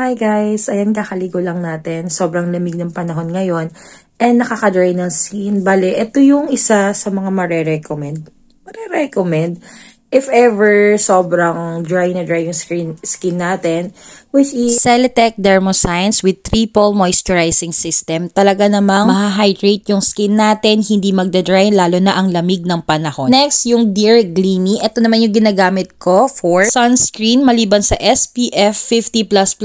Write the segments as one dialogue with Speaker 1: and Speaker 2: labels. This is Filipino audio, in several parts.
Speaker 1: Hi guys! Ayan, kakaligo lang natin. Sobrang lamig ng panahon ngayon and nakaka-dry ng skin. Bale, ito yung isa sa mga marerecommend. If ever sobrang dry na dry yung skin natin, which is
Speaker 2: Celetec Dermoscience with triple moisturizing system. Talaga namang maha-hydrate yung skin natin, hindi magda-dry lalo na ang lamig ng panahon. Next, yung Dear Gleamy. Ito naman yung ginagamit ko for sunscreen maliban sa SPF 50+++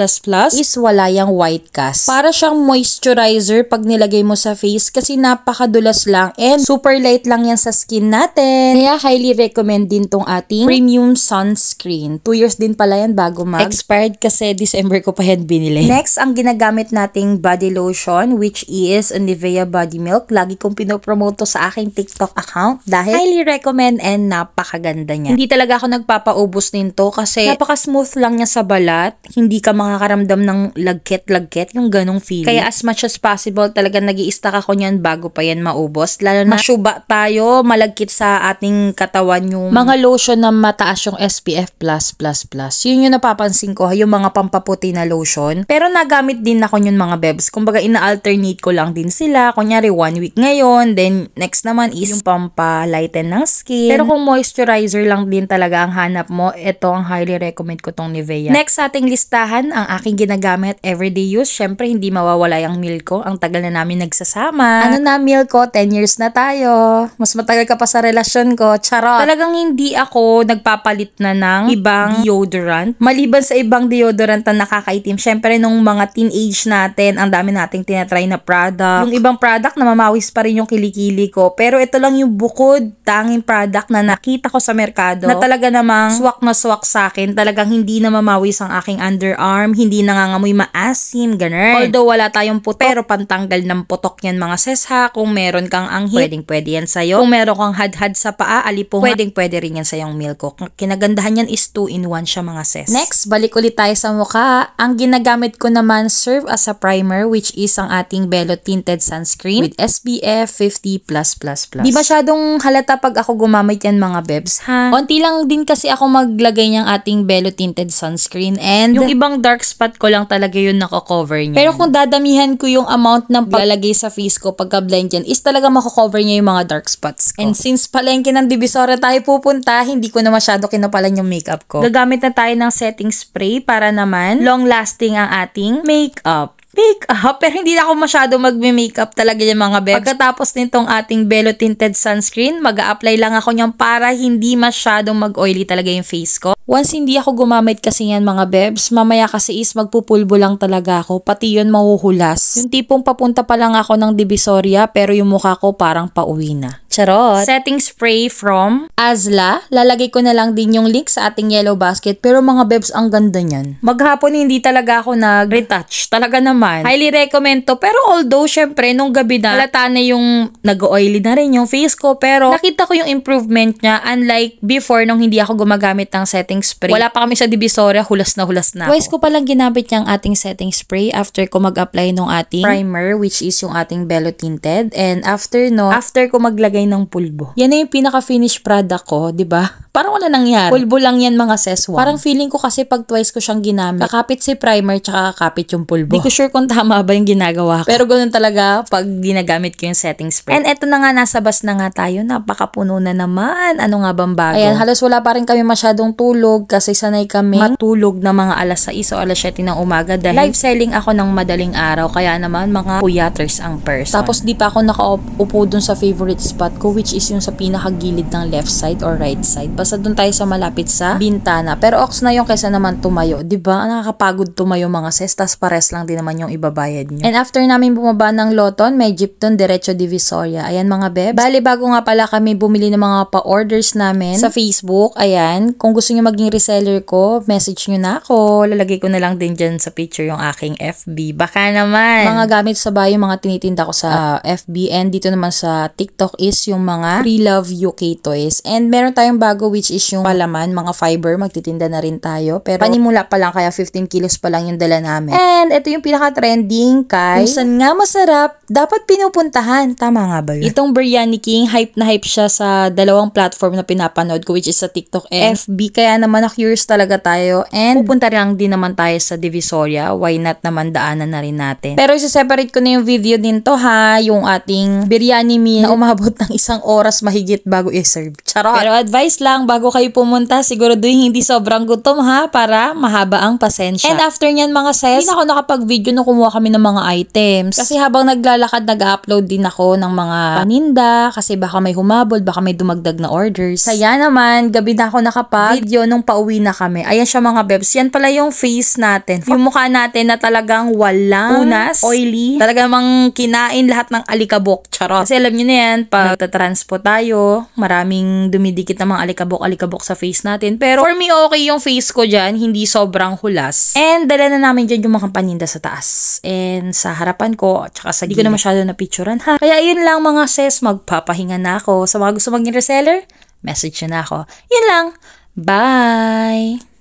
Speaker 2: is wala yung white cast. Para siyang moisturizer pag nilagay mo sa face kasi napakadulas lang and super light lang yan sa skin natin. Kaya highly recommend din tong ating premium sunscreen. 2 years din pala yan bago mag-expired kasi December ko pa yan binili. Next, ang ginagamit nating body lotion which is Nivea Body Milk. Lagi kong pinopromote to sa aking TikTok account dahil highly recommend and napakaganda niya. Hindi talaga ako nagpapaubos nito kasi napaka-smooth lang niya sa balat. Hindi ka makakaramdam ng lagkit-lagkit, yung ganong feeling. Kaya as much as possible talaga nag-i-stack ako niyan bago pa yan maubos. Lalo na masyuba tayo, malagkit sa ating katawan yung mga lotion na mataas yung SPF+++. Yun yung napapansin ko, yung mga pampaputi na lotion. Pero nagamit din ako yun mga bebs. Kumbaga ina-alternate ko lang din sila. Kunyari 1 week ngayon, then next naman is yung pampalighten ng skin. Pero kung moisturizer lang din talaga ang hanap mo, ito ang highly recommend ko tong Nivea. Next sa ating listahan, ang aking ginagamit everyday use. Syempre hindi mawawala yung Milko. Ang tagal na namin nagsasama. Ano na Milko? 10 years na tayo. Mas matagal ka pa sa relasyon ko. Charot. Talagang hindi ako nagpapalit na ng ibang deodorant. Maliban sa ibang deodorant na nakakaitim, syempre nung mga teenage natin, ang dami nating tinatry na product. Yung ibang product na mamawis pa rin yung kilikili ko. Pero ito lang yung bukod, tanging product na nakita ko sa merkado na talaga namang swak na swak sa akin. Talagang hindi na mamawis ang aking underarm, hindi nangangamoy maasim, ganun. Although wala tayong putok, pero pantanggal ng putok yan mga sesha. Kung meron kang anghit, pwedeng yan sa'yo. Kung meron kang hadhad sa paa, alipong, pwede rin yan sa'yo yung Milko. Kinagandahan yan is 2-in-1 siya mga ses. Next, balik ulit tayo sa mukha. Ang ginagamit ko naman serve as a primer which is ang ating Belo Tinted Sunscreen with SPF 50+++. Di masyadong halata pag ako gumamit yan mga bebs ha. Konti lang din kasi ako maglagay niyang ating Belo Tinted Sunscreen and yung ibang dark spot ko lang talaga yun nako-cover niya. Pero kung dadamihan ko yung amount ng paglalagay sa face ko pagka-blend yan is talaga mako-cover niya yung mga dark spots ko. And since palengke ng Divisoria tayo pupunta, hindi ko na masyado kinupalan yung makeup ko. Gagamit na tayo ng setting spray para naman long-lasting ang ating makeup. Pero hindi na ako masyado magme-makeup talaga yung mga bebs. Pagkatapos nitong ating Belo Tinted Sunscreen, mag-a-apply lang ako niyan para hindi masyadong mag-oily talaga yung face ko. Once hindi ako gumamit kasi yan mga bebs, mamaya kasi is magpupulbo lang talaga ako, pati yun mahuhulas. Yung tipong papunta pa lang ako ng Divisoria pero yung mukha ko parang pauwi na. Charot! Setting spray from Azla. Lalagay ko na lang din yung link sa ating yellow basket pero mga bebs ang ganda niyan. Maghapon hindi talaga ako nag-retouch. Talaga naman. Highly recommend to. Pero although syempre nung gabi na halata na yung nag-oily na rin yung face ko pero nakita ko yung improvement niya unlike before nung hindi ako gumagamit ng setting spray. Wala pa kami sa Divisoria, hulas na ako. Twice ko palang ginamit yung ating setting spray after ko mag-apply nung ating primer which is yung ating Belo Tinted and after ko maglagay ng pulbo. Yan na yung pinaka-finish product ko, di ba? Parang wala nangyari. Pulbo lang yan mga seswa. Parang feeling ko kasi pag twice ko siyang ginamit, kakapit si primer tsaka kakapit yung pulbo. Di ko sure kung tama ba yung ginagawa ko. Pero ganun talaga pag ginagamit ko yung setting spray. And eto na nga, nasa bus na nga tayo. Napakapuno na naman. Ano nga bang bago? Ayan, halos wala pa rin kami masyadong tulog kasi sanay kami matulog na mga alas 6 o alas 7 ng umaga dahil live selling ako ng madaling araw. Kaya naman mga puyaters ang person. Tapos di pa ako nakaupo dun sa favorite spot ko which is yung sa pinakagilid ng left side or right side. Basta doon tayo sa malapit sa bintana. Pero ox na yung kaysa naman tumayo. Diba? Nakakapagod tumayo mga ses. Tas pares lang din naman yung ibabayad nyo. And after namin bumaba ng Loton, may jeep doon diretso Divisoria. Ayan mga bebs. Bali bago nga pala kami bumili ng mga pa-orders namin sa Facebook. Ayan. Kung gusto nyo maging reseller ko, message nyo na ako. Lalagay ko na lang din dyan sa picture yung aking FB. Baka naman. Mga gamit sa bahay, yung mga tinitinda ko sa FB. And dito naman sa TikTok is yung mga Pre Love UK toys. And meron tayong bago which is yung palaman, mga fiber, magtitinda na rin tayo. Pero panimula pa lang, kaya 15 kilos pa lang yung dala namin. And ito yung pinaka-trending kay kung saan nga masarap, dapat pinupuntahan. Tama nga ba yun? Itong Biryani King, hype na hype siya sa dalawang platform na pinapanood ko, which is sa TikTok and FB. Kaya naman na-curious talaga tayo. And pupunta lang din naman tayo sa Divisoria. Why not naman daanan na rin natin. Pero isa-separate ko na yung video din to ha, yung ating biryani meal na umabot ng 1 oras mahigit bago i-serve. Charot! Pero advice lang, bago kayo pumunta, siguraduhin hindi sobrang gutom ha, para mahaba ang pasensya. And after nyan mga sis, hindi na ako nakapag-video nung kumuha kami ng mga items. Kasi habang naglalakad, nag-upload din ako ng mga paninda, kasi baka may humabol, baka may dumagdag na orders. Kaya naman, gabi na ako nakapag-video nung pauwi na kami. Ayan siya mga bebs, yan pala yung face natin. Yung mukha natin na talagang walang unas, oily, talagang kinain lahat ng alikabok. Charot. Kasi alam nyo na yan, pag tatranspo tayo, maraming dumidikit na mga alikabok sa face natin. Pero for me, okay yung face ko dyan, hindi sobrang hulas. And dala na namin dyan yung mga paninda sa taas. And sa harapan ko, tsaka sa hindi ko na masyado napicturan ha. Kaya yun lang mga sis, magpapahinga na ako. Sa mga gusto maging reseller, message na ako. Yun lang. Bye!